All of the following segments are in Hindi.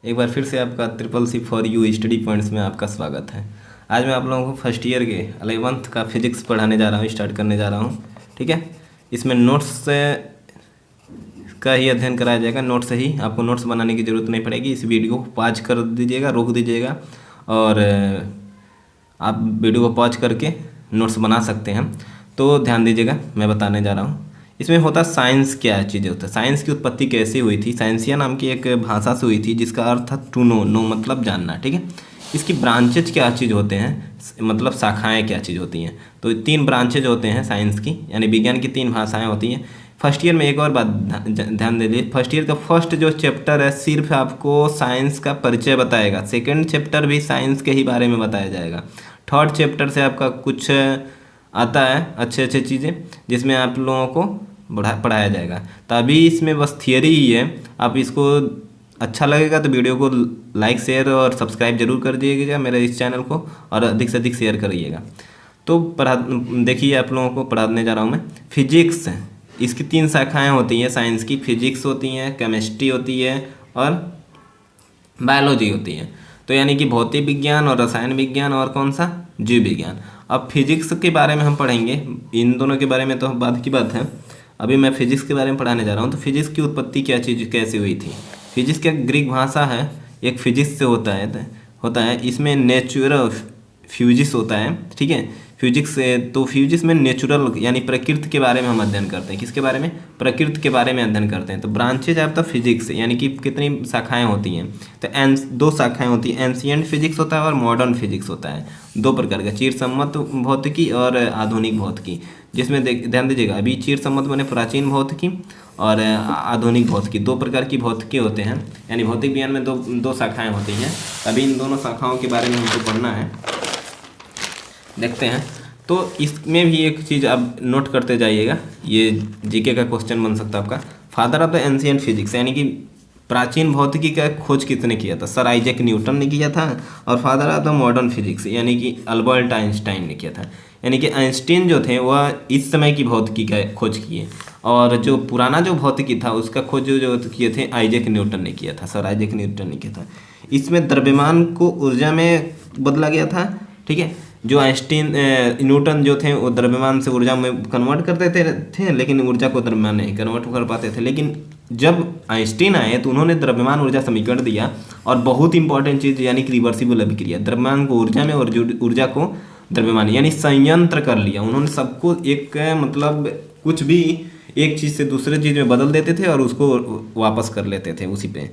एक बार फिर से आपका triple C for you study points में आपका स्वागत है। आज मैं आप लोगों को फर्स्ट ईयर के 11th का फिजिक्स पढ़ाने जा रहा हूँ, स्टार्ट करने जा रहा हूँ। ठीक है, इसमें नोट्स से का ही अध्ययन कराया जाएगा। नोट से ही आपको नोट्स बनाने की ज़रूरत नहीं पड़ेगी। इस वीडियो को पॉज कर दीजिएगा, रोक दीजिएगा और आप वीडियो को पॉज करके नोट्स बना सकते हैं। तो ध्यान दीजिएगा, मैं बताने जा रहा हूँ। इसमें होता साइंस क्या चीज़ होता है, साइंस की उत्पत्ति कैसे हुई थी। साइंसिया नाम की एक भाषा से हुई थी जिसका अर्थ था टू नो, नो मतलब जानना। ठीक है, इसकी ब्रांचेज क्या चीज़ होते हैं, मतलब शाखाएं क्या चीज़ होती हैं। तो 3 ब्रांचेज होते हैं साइंस की, यानी विज्ञान की 3 भाषाएं होती हैं। फर्स्ट ईयर में एक और बात ध्यान दे लीजिए, फर्स्ट ईयर का फर्स्ट जो चैप्टर है सिर्फ आपको साइंस का परिचय बताएगा। सेकेंड चैप्टर भी साइंस के ही बारे में बताया जाएगा। थर्ड चैप्टर से आपका कुछ आता है अच्छे अच्छे चीज़ें जिसमें आप लोगों को पढ़ाया जाएगा। तो अभी इसमें बस थियरी ही है। आप इसको अच्छा लगेगा तो वीडियो को लाइक शेयर और सब्सक्राइब जरूर कर दिएगा मेरे इस चैनल को, और अधिक से अधिक शेयर करिएगा। तो देखिए आप लोगों को पढ़ाने जा रहा हूँ मैं फिजिक्स। इसकी 3 शाखाएं होती हैं साइंस की, फिजिक्स होती हैं, केमिस्ट्री होती है और बायोलॉजी होती है। तो यानी कि भौतिक विज्ञान और रसायन विज्ञान और कौन सा, जीव विज्ञान। अब फिजिक्स के बारे में हम पढ़ेंगे, इन दोनों के बारे में तो बाद की बात है। अभी मैं फिजिक्स के बारे में पढ़ाने जा रहा हूँ। तो फिजिक्स की उत्पत्ति क्या चीज़ कैसे हुई थी। फिजिक्स क्या ग्रीक भाषा है, एक फिजिक्स से होता है। इसमें नेचुरल फ्यूजिस होता है। ठीक है, फिजिक्स से तो फिजिक्स में नेचुरल यानी प्रकृति के बारे में हम अध्ययन करते हैं। किसके बारे में, प्रकृति के बारे में अध्ययन करते हैं। तो ब्रांचेज ऑफ द फिजिक्स यानी कि कितनी शाखाएं होती हैं। तो 2 शाखाएं होती हैं, एंशिएंट फिजिक्स होता है और मॉडर्न फिजिक्स होता है। 2 प्रकार का, चिर सम्मत भौतिकी और आधुनिक भौतिकी। जिसमें ध्यान दीजिएगा, अभी चिर सम्मत माने प्राचीन भौतिकी और आधुनिक भौतिकी, 2 प्रकार की भौतिकी होते हैं। यानी भौतिक विज्ञान में दो शाखाएं होती हैं। अभी इन दोनों शाखाओं के बारे में हमको पढ़ना है, देखते हैं। तो इसमें भी एक चीज़ आप नोट करते जाइएगा, ये जीके का क्वेश्चन बन सकता है आपका। Father of the ancient physics यानी कि प्राचीन भौतिकी का खोज किसने किया था, सर आइजैक न्यूटन ने किया था। और father of the modern physics यानी कि अल्बर्ट आइंस्टाइन ने किया था। यानी कि आइंस्टीन जो थे वह इस समय की भौतिकी का खोज किए, और जो पुराना जो भौतिकी था उसका खोज जो किए थे आइजैक न्यूटन ने किया था, सर आइजैक न्यूटन ने किया था। इसमें द्रव्यमान को ऊर्जा में बदला गया था। ठीक है, जो आइंस्टीन न्यूटन जो थे वो द्रव्यमान से ऊर्जा में कन्वर्ट करते थे लेकिन ऊर्जा को द्रव्यमान नहीं कन्वर्ट कर पाते थे। लेकिन जब आइंस्टीन आए तो उन्होंने द्रव्यमान ऊर्जा समीकरण दिया, और बहुत इंपॉर्टेंट चीज़ यानी कि रिवर्सिबल अभिक्रिया, द्रव्यमान को ऊर्जा में और ऊर्जा को द्रव्यमान यानी संयंत्र कर लिया उन्होंने। सबको एक मतलब कुछ भी एक चीज़ से दूसरे चीज़ में बदल देते थे और उसको वापस कर लेते थे उसी पे।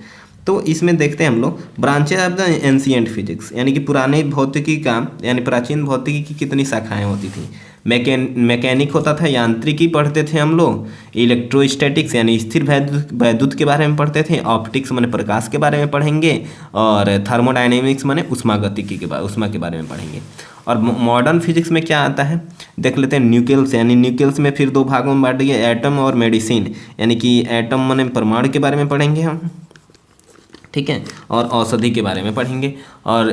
तो इसमें देखते हैं हम लोग branches of the ancient physics यानी कि पुराने भौतिकी का यानी प्राचीन भौतिकी की कितनी शाखाएं होती थी। मैकेनिक होता था, यांत्रिकी पढ़ते थे हम लोग। इलेक्ट्रोस्टैटिक्स यानी स्थिर वैद्युत के बारे में पढ़ते थे। ऑप्टिक्स माने प्रकाश के बारे में पढ़ेंगे, और थर्मोडायनेमिक्स माने उष्मागतिकी उष्मा के बारे में पढ़ेंगे। और मॉडर्न फिजिक्स में क्या आता है देख लेते हैं, न्यूक्लियस यानी न्यूक्लियस में फिर 2 भागों में बांट दिए, एटम और मेडिसिन यानी कि एटम माने परमाणु के बारे में पढ़ेंगे हम। ठीक है, और औषधि के बारे में पढ़ेंगे। और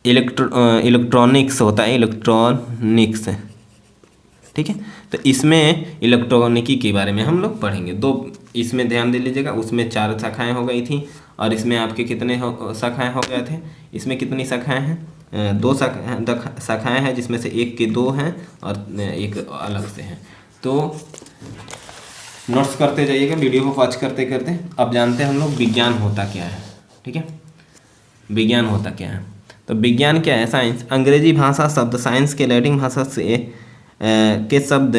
इलेक्ट्रॉनिक्स होता है, इलेक्ट्रॉनिक्स। ठीक है, तो इसमें इलेक्ट्रॉनिकी के बारे में हम लोग पढ़ेंगे। 2 इसमें ध्यान दे लीजिएगा, उसमें 4 शाखाएं हो गई थी, और इसमें आपके कितने शाखाएं हो गए थे। इसमें कितनी शाखाएं हैं, 2 शाखाएं हैं जिसमें से एक के 2 हैं और एक अलग से हैं। तो नोट्स करते जाइएगा, वीडियो को वॉच करते करते। अब जानते हैं हम लोग विज्ञान होता क्या है। ठीक है, विज्ञान होता क्या है। तो विज्ञान क्या है, साइंस। अंग्रेजी भाषा शब्द साइंस के लैटिन भाषा से के शब्द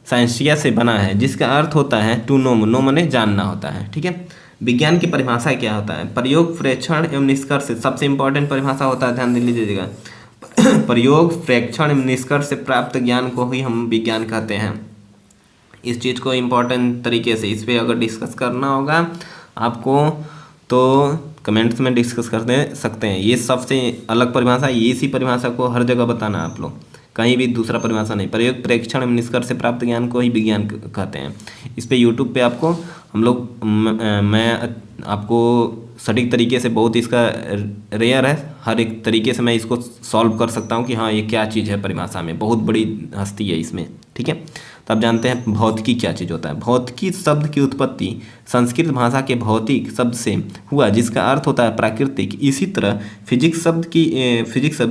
साइंसिया से बना है, जिसका अर्थ होता है टू नो, नो माने जानना होता है। ठीक है, विज्ञान की परिभाषा क्या होता है, प्रयोग प्रेक्षण एवं निष्कर्ष। सबसे इंपॉर्टेंट परिभाषा होता है, ध्यान दे लीजिएगा। प्रयोग प्रेक्षण एवं निष्कर्ष से प्राप्त ज्ञान को ही हम विज्ञान कहते हैं। इस चीज़ को इम्पोर्टेंट तरीके से इस पर अगर डिस्कस करना होगा आपको तो कमेंट्स में डिस्कस कर सकते हैं। ये सबसे अलग परिभाषा, ये इसी परिभाषा को हर जगह बताना आप लोग, कहीं भी दूसरा परिभाषा नहीं। प्रयोग प्रेक्षण एवं निष्कर्ष से प्राप्त ज्ञान को ही विज्ञान कहते हैं। इस पे यूट्यूब पे आपको हम लोग मैं आपको सटीक तरीके से, बहुत इसका रेयर है, हर एक तरीके से मैं इसको सॉल्व कर सकता हूँ कि हाँ ये क्या चीज़ है परिभाषा में, बहुत बड़ी हस्ती है इसमें। ठीक है, तब जानते हैं भौतिकी क्या चीज़ होता है। भौतिकी शब्द की उत्पत्ति संस्कृत भाषा के भौतिक शब्द से हुआ, जिसका अर्थ होता है प्राकृतिक। इसी तरह फिजिक्स शब्द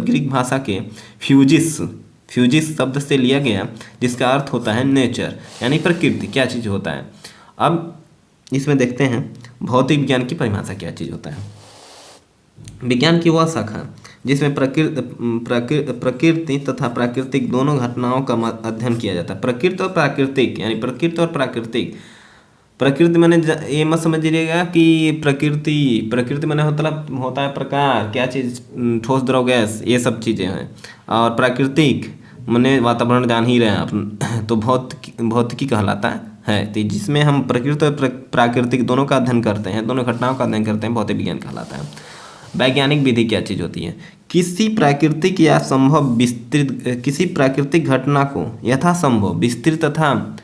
ग्रीक भाषा के फ्यूजिस शब्द से लिया गया, जिसका अर्थ होता है नेचर, यानी प्रकृति क्या चीज़ होता है। अब इसमें देखते हैं भौतिक विज्ञान की परिभाषा क्या चीज़ होता है। विज्ञान की वह शाखा जिसमें प्रकृति तथा प्राकृतिक दोनों घटनाओं का अध्ययन किया जाता है। प्रकृति और प्राकृतिक, यानी प्रकृति और प्राकृतिक। प्रकृति मैंने ये मत समझिएगा कि प्रकृति मैंने होता है प्रकार, क्या चीज़, ठोस द्रव गैस, ये सब चीज़ें हैं। और प्राकृतिक मैंने वातावरण जान ही रहे हैं आप, तो भौतिकी कहलाता है। तो जिसमें हम प्रकृति और प्राकृतिक दोनों का अध्ययन करते हैं, दोनों घटनाओं का अध्ययन करते हैं, भौतिक विज्ञान कहलाता है। वैज्ञानिक विधि क्या चीज़ होती है। किसी प्राकृतिक घटना को यथासंभव विस्तृत तथा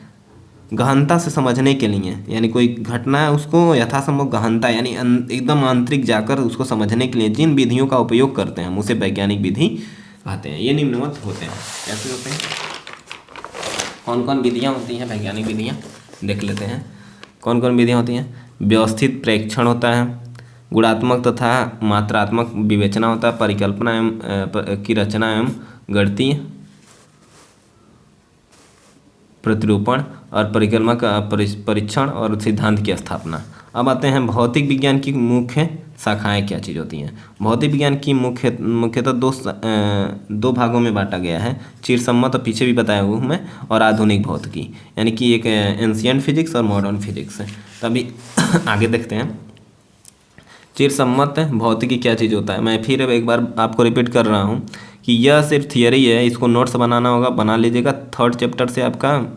गहनता से समझने के लिए, यानी कोई घटना है उसको यथासंभव गहनता यानी एकदम आंतरिक जाकर उसको समझने के लिए जिन विधियों का उपयोग करते हैं हम उसे वैज्ञानिक विधि कहते हैं। ये निम्नवत होते हैं। कैसे होते हैं, कौन कौन विधियाँ होती हैं वैज्ञानिक विधियाँ, देख लेते हैं। कौन कौन विधियाँ होती हैं। व्यवस्थित प्रेक्षण होता है, गुणात्मक तथा मात्रात्मक विवेचना होता है, परिकल्पना की रचना एवं गणितीय प्रतिरूपण और परिकल्पना का परीक्षण और सिद्धांत की स्थापना। अब आते हैं भौतिक विज्ञान की मुख्य शाखाएं क्या चीज़ होती हैं। भौतिक विज्ञान की मुख्यतः दो भागों में बांटा गया है। चिरसम्मत, और पीछे भी बताया हुआ मैं, और आधुनिक भौतिकी, यानी कि एक एंशिएंट फिजिक्स और मॉडर्न फिजिक्स है। तभी आगे देखते हैं। चिरसम्मत भौतिकी क्या चीज़ होता है। मैं फिर एक बार आपको रिपीट कर रहा हूँ कि यह सिर्फ थियरी है, इसको नोट्स बनाना होगा, बना लीजिएगा। 3rd चैप्टर से आपका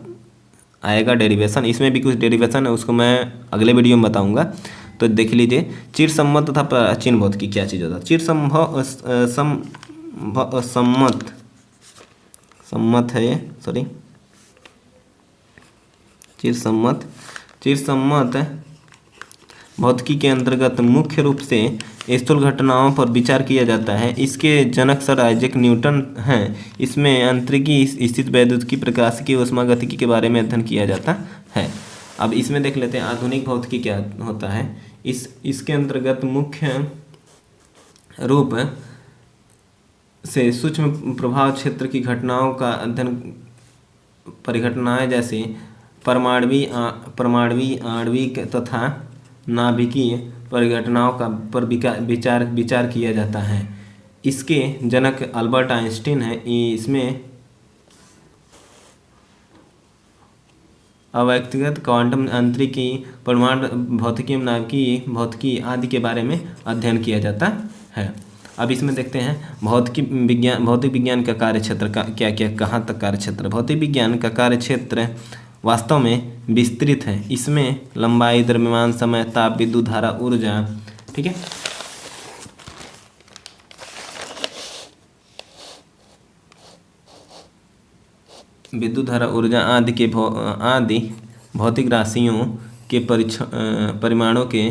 आएगा डेरिवेशन, इसमें भी कुछ डेरिवेशन है, उसको मैं अगले वीडियो में बताऊंगा, तो देख लीजिए। चिरसम्मत तथा प्राचीन भौतिकी क्या चीज़ होता है। चिरसम्मत भौतिकी के अंतर्गत मुख्य रूप से स्थूल घटनाओं पर विचार किया जाता है। इसके जनक सर आइजैक न्यूटन हैं। इसमें अंतरिकी स्थित वैद्युतिकी, प्रकाशिकी, ऊष्मागतिकी के बारे में अध्ययन किया जाता है। अब इसमें देख लेते हैं आधुनिक भौतिकी क्या होता है। इसके अंतर्गत मुख्य रूप से सूक्ष्म प्रभाव क्षेत्र की घटनाओं का अध्ययन, परिघटनाएं जैसे परमाणुवी, आणविक तथा नाभिकीय परिघटनाओं पर विचार किया जाता है। इसके जनक अल्बर्ट आइंस्टीन है। इसमें अव्यक्तिगत क्वांटम अंतरिकी, परमाणु भौतिकी, नाभिकीय भौतिकी आदि के बारे में अध्ययन किया जाता है। अब इसमें देखते हैं भौतिक विज्ञान का कार्यक्षेत्र कहाँ तक कार्यक्षेत्र। भौतिक विज्ञान का कार्यक्षेत्र वास्तव में विस्तृत है। इसमें लंबाई, द्रव्यमान, समय, ताप, विद्युत धारा, ऊर्जा, ठीक है, विद्युत धारा, ऊर्जा आदि भौतिक राशियों के परिमाणों के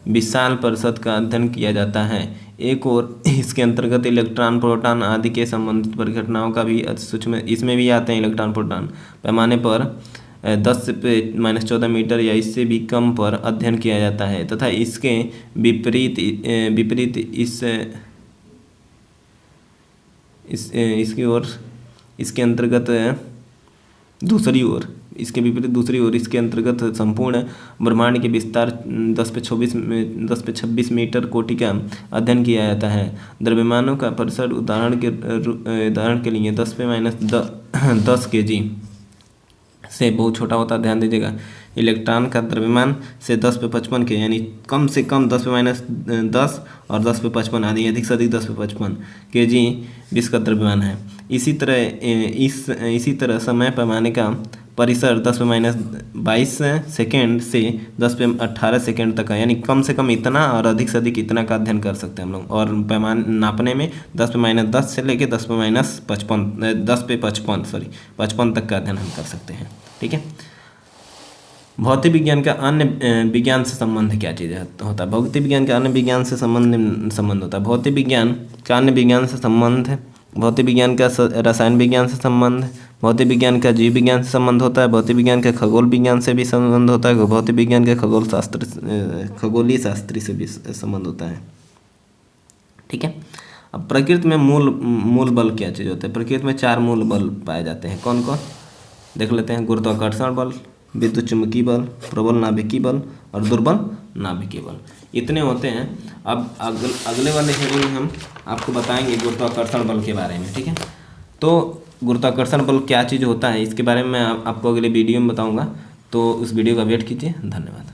विशाल परिषद का अध्ययन किया जाता है। एक और इसके अंतर्गत इलेक्ट्रॉन, प्रोटॉन आदि के संबंधित परिघटनाओं का भी सूक्ष्म इसमें भी आते हैं। इलेक्ट्रॉन, प्रोटॉन पैमाने पर 10⁻14 मीटर या इससे भी कम पर अध्ययन किया जाता है, तथा इसके विपरीत इसकी ओर इसके अंतर्गत दूसरी ओर इसके अंतर्गत संपूर्ण ब्रह्मांड के विस्तार 10/26 मीटर कोटि का अध्ययन किया जाता है। द्रव्यमानों का परिसर उदाहरण के लिए 10⁻10 kg से बहुत छोटा होता है, ध्यान दीजिएगा। इलेक्ट्रॉन का द्रव्यमान से 10/55 के, यानी कम से कम 10⁻10 और 10/55 आदि, अधिक से अधिक 10/55 kg विश्व का द्रव्यमान है। इसी तरह समय पैमाने का परिसर 10⁻22 सेकेंड से 10/18 सेकेंड तक है, यानी कम से कम इतना और अधिक से अधिक इतना का अध्ययन कर सकते हैं हम लोग। और पैमाने नापने में 10⁻10 से लेके 10/55 तक का अध्ययन हम कर सकते हैं, ठीक है। भौतिक विज्ञान का अन्य विज्ञान से संबंध क्या चीज़ होता है। भौतिक विज्ञान का अन्य विज्ञान से संबंध होता है। भौतिक विज्ञान का अन्य विज्ञान से संबंध है। भौतिक विज्ञान का रसायन विज्ञान से संबंध, भौतिक विज्ञान का जीव विज्ञान से संबंध होता है, भौतिक विज्ञान का खगोल विज्ञान से भी संबंध होता है, भौतिक विज्ञान के खगोलीय शास्त्री से भी संबंध होता है। ठीक है। अब प्रकृति में मूल बल क्या चीज़ होता है? प्रकृति में 4 मूल बल पाए जाते हैं। कौन कौन देख लेते हैं? गुरुत्वाकर्षण बल, विद्युत चुंबकीय बल, प्रबल नाभिकीय बल और दुर्बल नाभिकीय बल, इतने होते हैं। अब अगले वाले वीडियो में हम आपको बताएंगे गुरुत्वाकर्षण बल के बारे में। ठीक है। तो गुरुत्वाकर्षण बल क्या चीज़ होता है इसके बारे में मैं आपको अगले वीडियो में बताऊंगा। तो उस वीडियो का वेट कीजिए। धन्यवाद।